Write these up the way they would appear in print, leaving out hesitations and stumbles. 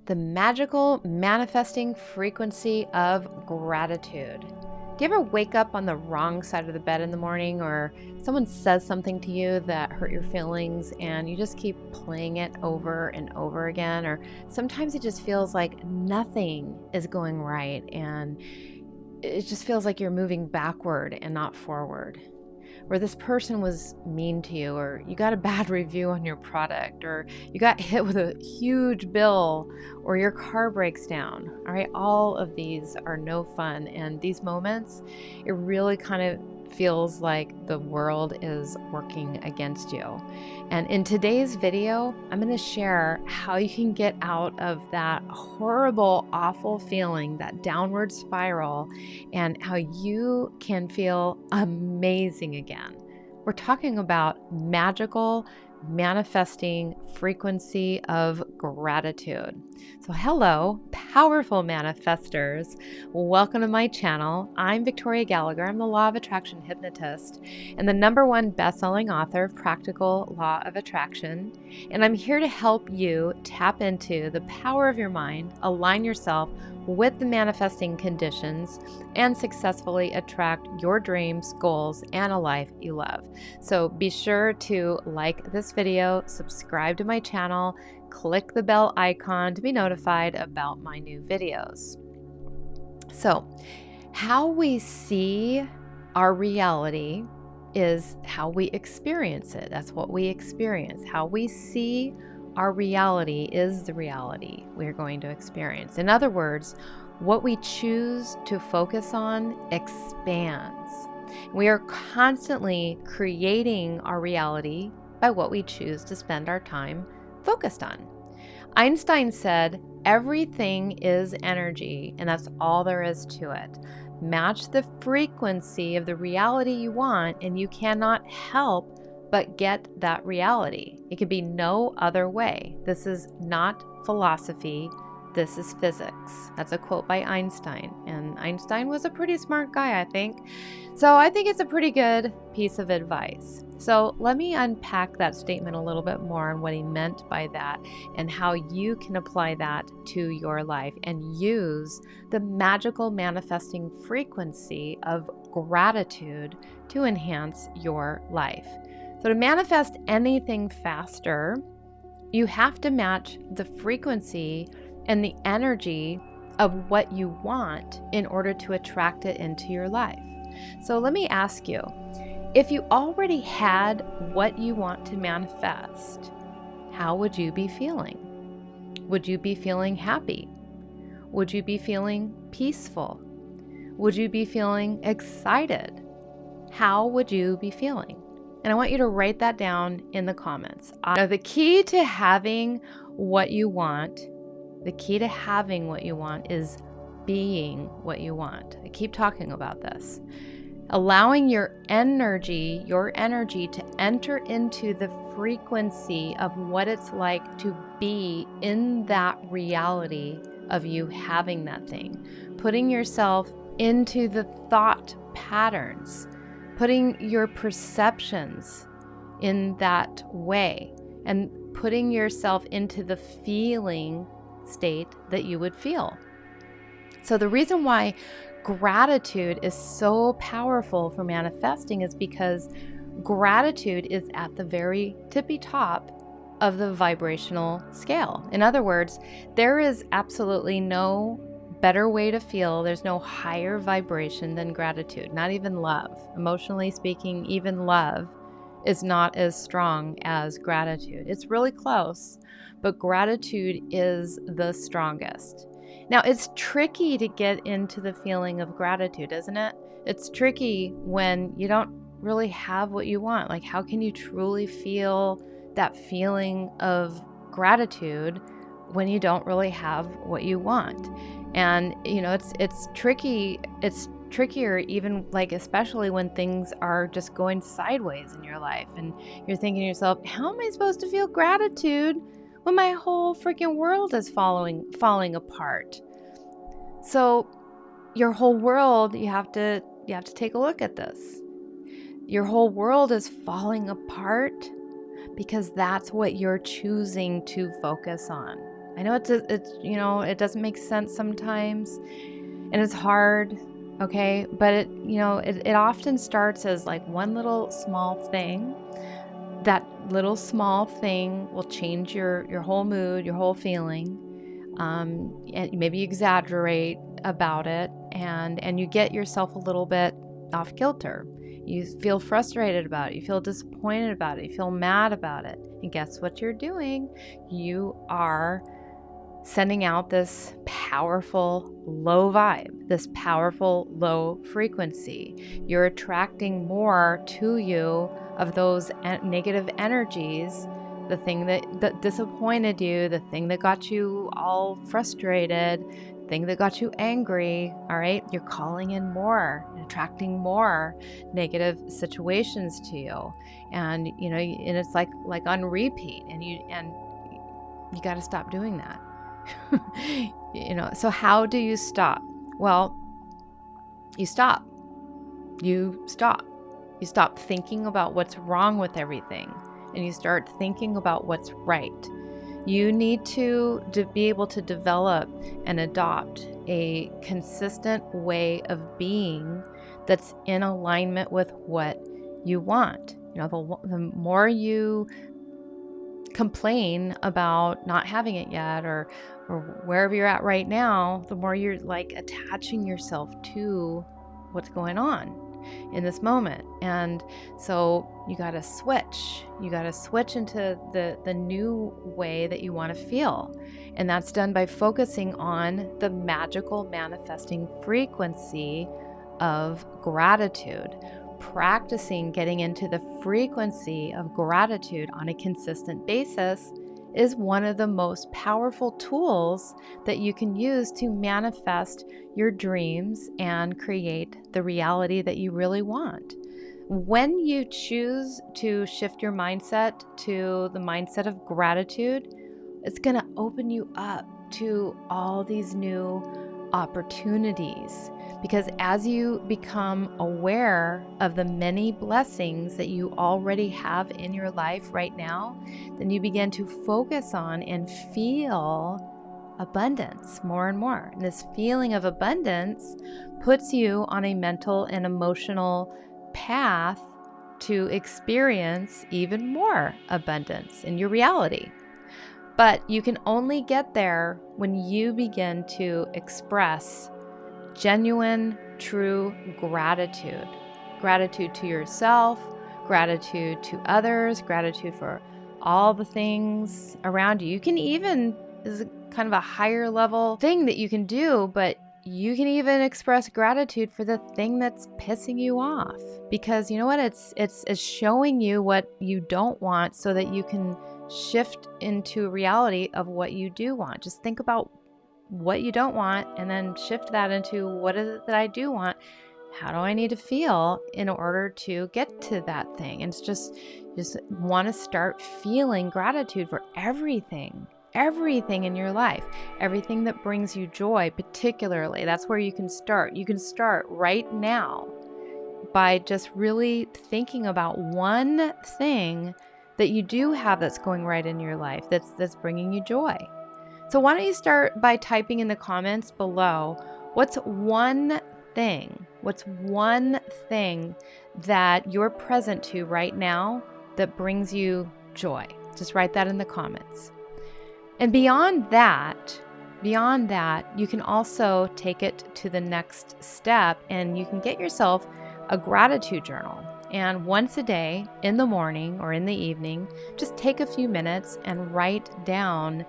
the magical manifesting frequency of gratitude. Do you ever wake up on the wrong side of the bed in the morning, or someone says something to you that hurt your feelings and you just keep playing it over and over again? Or sometimes it just feels like nothing is going right and it just feels like you're moving backward and not forward. Or this person was mean to you, or you got a bad review on your product, or you got hit with a huge bill, or your car breaks down. All right, all of these are no fun. And these moments, it really kind of feels like the world is working against you. And in today's video, I'm going to share how you can get out of that horrible, awful feeling, that downward spiral, and how you can feel amazing again. We're talking about magical manifesting frequency of gratitude. So hello, powerful manifestors. Welcome to my channel. I'm Victoria Gallagher. I'm the Law of Attraction hypnotist and the #1 best-selling author of Practical Law of Attraction. And I'm here to help you tap into the power of your mind, align yourself with the manifesting conditions, and successfully attract your dreams, goals, and a life you love. So be sure to like this video, subscribe to my channel, click the bell icon to be notified about my new videos. So, how we see our reality is how we experience it. That's what we experience. How we see our reality is the reality we're going to experience. In other words, what we choose to focus on expands. We are constantly creating our reality by what we choose to spend our time focused on. Einstein said, everything is energy, and that's all there is to it. Match the frequency of the reality you want, and you cannot help but get that reality. It could be no other way. This is not philosophy. This is physics. That's a quote by Einstein. And Einstein was a pretty smart guy, I think. So I think it's a pretty good piece of advice. So let me unpack that statement a little bit more and what he meant by that and how you can apply that to your life and use the magical manifesting frequency of gratitude to enhance your life. So to manifest anything faster, you have to match the frequency and the energy of what you want in order to attract it into your life. So let me ask you, if you already had what you want to manifest, how would you be feeling? Would you be feeling happy? Would you be feeling peaceful? Would you be feeling excited? How would you be feeling? And I want you to write that down in the comments. Now, the key to having what you want, is being what you want. I keep talking about this. Allowing your energy to enter into the frequency of what it's like to be in that reality of you having that thing. Putting yourself into the thought patterns, putting your perceptions in that way, and putting yourself into the feeling state that you would feel. So the reason why gratitude is so powerful for manifesting is because gratitude is at the very tippy top of the vibrational scale. In other words, there is absolutely no better way to feel. There's no higher vibration than gratitude, not even love. Emotionally speaking, even love is not as strong as gratitude. It's really close, but gratitude is the strongest. Now, it's tricky to get into the feeling of gratitude, isn't it? It's tricky when you don't really have what you want. Like, how can you truly feel that feeling of gratitude when you don't really have what you want? And, it's tricky. It's trickier even, like, especially when things are just going sideways in your life and you're thinking to yourself, how am I supposed to feel gratitude when my whole freaking world is falling apart? So your whole world, you have to take a look at this. Your whole world is falling apart because that's what you're choosing to focus on. I know it doesn't make sense sometimes and it's hard, okay? But it often starts as like one little small thing. That little small thing will change your whole mood, your whole feeling. And maybe you exaggerate about it and you get yourself a little bit off kilter. You feel frustrated about it. You feel disappointed about it. You feel mad about it. And guess what you're doing? You are sending out this powerful low vibe, this powerful low frequency. You're attracting more to you of those negative energies, the thing that disappointed you, the thing that got you all frustrated, the thing that got you angry, all right? You're calling in more, attracting more negative situations to you. And, and it's like on repeat, and you got to stop doing that. So how do you stop? Well, you stop. You stop thinking about what's wrong with everything, and you start thinking about what's right. You need to be able to develop and adopt a consistent way of being that's in alignment with what you want. The more you complain about not having it yet or wherever you're at right now, the more you're like attaching yourself to what's going on in this moment. And so you got to switch. You got to switch into the new way that you want to feel. And that's done by focusing on the magical manifesting frequency of gratitude. Practicing getting into the frequency of gratitude on a consistent basis is one of the most powerful tools that you can use to manifest your dreams and create the reality that you really want. When you choose to shift your mindset to the mindset of gratitude, it's going to open you up to all these new opportunities. Because as you become aware of the many blessings that you already have in your life right now, then you begin to focus on and feel abundance more and more. And this feeling of abundance puts you on a mental and emotional path to experience even more abundance in your reality. But you can only get there when you begin to express genuine, true gratitude. Gratitude to yourself, gratitude to others, gratitude for all the things around you. You can even, this is kind of a higher level thing that you can do, but you can even express gratitude for the thing that's pissing you off. Because you know what? It's showing you what you don't want so that you can shift into reality of what you do want. Just think about what you don't want and then shift that into what is it that I do want? How do I need to feel in order to get to that thing? And it's just want to start feeling gratitude for everything in your life, everything that brings you joy, particularly. That's where you can start. You can start right now by just really thinking about one thing that you do have that's going right in your life, that's bringing you joy. So why don't you start by typing in the comments below, what's one thing that you're present to right now that brings you joy? Just write that in the comments. And beyond that, you can also take it to the next step and you can get yourself a gratitude journal. And once a day, in the morning or in the evening, just take a few minutes and write down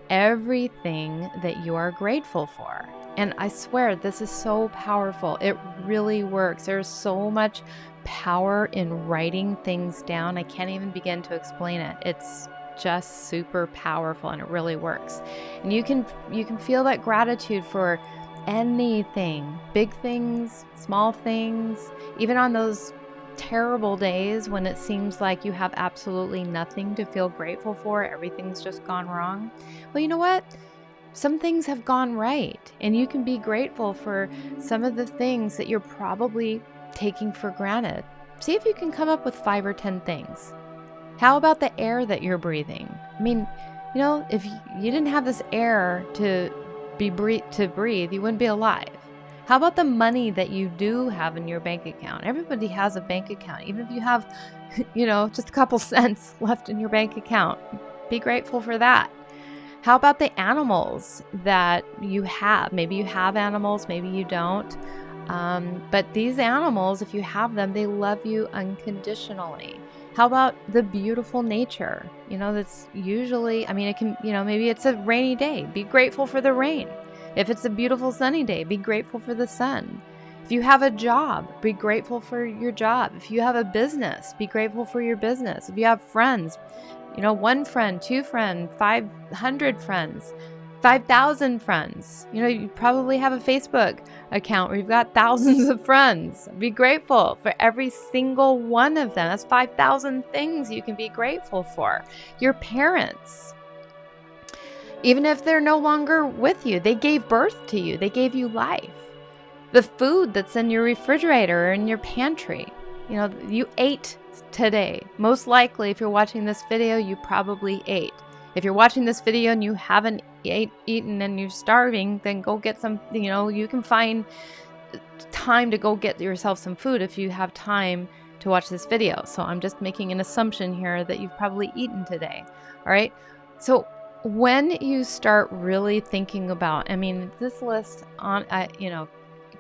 everything that you are grateful for. And I swear this is so powerful. It really works. There's so much power in writing things down. I can't even begin to explain it. It's just super powerful and it really works. And you can feel that gratitude for anything, big things, small things, even on those terrible days when it seems like you have absolutely nothing to feel grateful for, everything's just gone wrong. Well, you know what? Some things have gone right, and you can be grateful for some of the things that you're probably taking for granted. See if you can come up with 5 or 10 things. How about the air that you're breathing? I mean, If you didn't have this air to breathe, you wouldn't be alive. How about the money that you do have in your bank account? Everybody has a bank account. Even if you have, just a couple cents left in your bank account, be grateful for that. How about the animals that you have? Maybe you have animals, maybe you don't. But these animals, if you have them, they love you unconditionally. How about the beautiful nature? That's usually, it can, maybe it's a rainy day. Be grateful for the rain. If it's a beautiful sunny day, be grateful for the sun. If you have a job, be grateful for your job. If you have a business, be grateful for your business. If you have friends, 1 friend, 2 friends, 500 friends, 5,000 friends. You probably have a Facebook account where you've got thousands of friends. Be grateful for every single one of them. That's 5,000 things you can be grateful for. Your parents, even if they're no longer with you, they gave birth to you. They gave you life. The food that's in your refrigerator or in your pantry, you ate today. Most likely, if you're watching this video, you probably ate. If you're watching this video and you haven't eaten and you're starving, then go get some, you can find time to go get yourself some food if you have time to watch this video. So I'm just making an assumption here that you've probably eaten today. All right. So when you start really thinking about, this list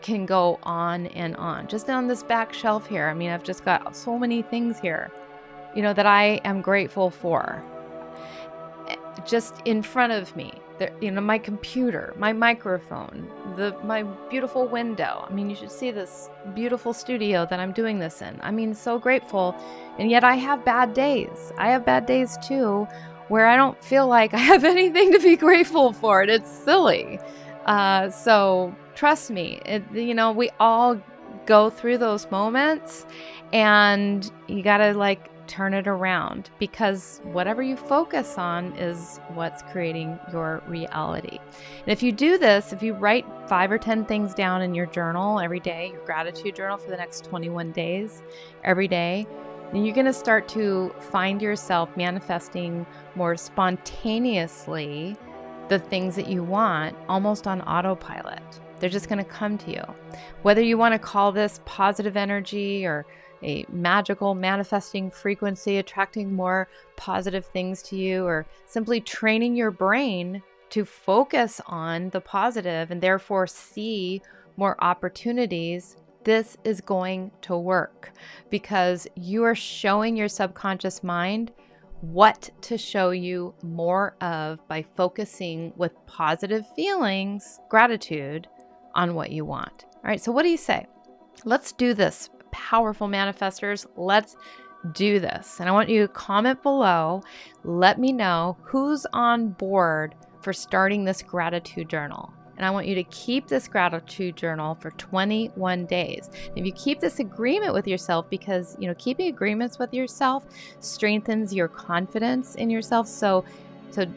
can go on and on. Just on this back shelf here, I've just got so many things here, that I am grateful for. Just in front of me, my computer, my microphone, my beautiful window. You should see this beautiful studio that I'm doing this in. So grateful. And yet I have bad days. I have bad days too, where I don't feel like I have anything to be grateful for. And it's silly. So trust me, we all go through those moments, and you gotta turn it around, because whatever you focus on is what's creating your reality. And if you do this, if you write 5 or 10 things down in your journal every day, your gratitude journal for the next 21 days, every day, then you're going to start to find yourself manifesting more spontaneously the things that you want, almost on autopilot. They're just going to come to you. Whether you want to call this positive energy or a magical manifesting frequency, attracting more positive things to you, or simply training your brain to focus on the positive and therefore see more opportunities, this is going to work, because you are showing your subconscious mind what to show you more of by focusing with positive feelings, gratitude, on what you want. All right, so what do you say? Let's do this, powerful manifestors. Let's do this. And I want you to comment below. Let me know who's on board for starting this gratitude journal. And I want you to keep this gratitude journal for 21 days. If you keep this agreement with yourself, because keeping agreements with yourself strengthens your confidence in yourself. So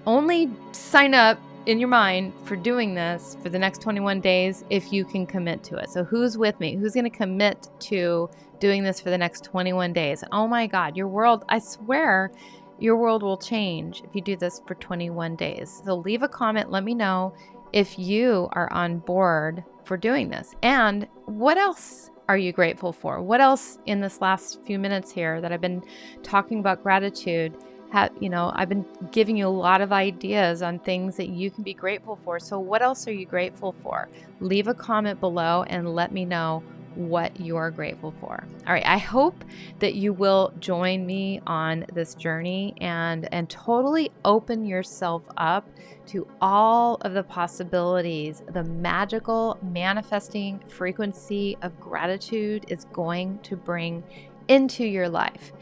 only sign up in your mind for doing this for the next 21 days if you can commit to it. So who's with me? Who's going to commit to doing this for the next 21 days? Oh my God, your world, I swear, your world will change if you do this for 21 days. So leave a comment. Let me know if you are on board for doing this. And what else are you grateful for? What else in this last few minutes here that I've been talking about gratitude, I've been giving you a lot of ideas on things that you can be grateful for. So what else are you grateful for? Leave a comment below and let me know what you're grateful for. All right, I hope that you will join me on this journey and totally open yourself up to all of the possibilities the magical manifesting frequency of gratitude is going to bring into your life.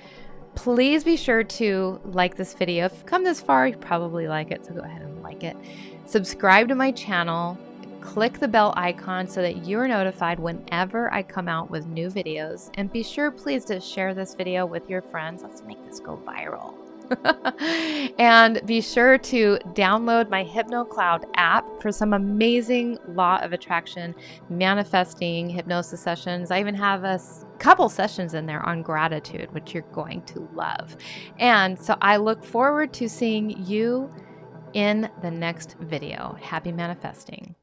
Please be sure to like this video. If you've come this far, you probably like it, so go ahead and like it. Subscribe to my channel. Click the bell icon so that you're notified whenever I come out with new videos. And be sure, please, to share this video with your friends. Let's make this go viral. And be sure to download my HypnoCloud app for some amazing law of attraction manifesting hypnosis sessions. I even have a couple sessions in there on gratitude, which you're going to love. And so I look forward to seeing you in the next video. Happy manifesting.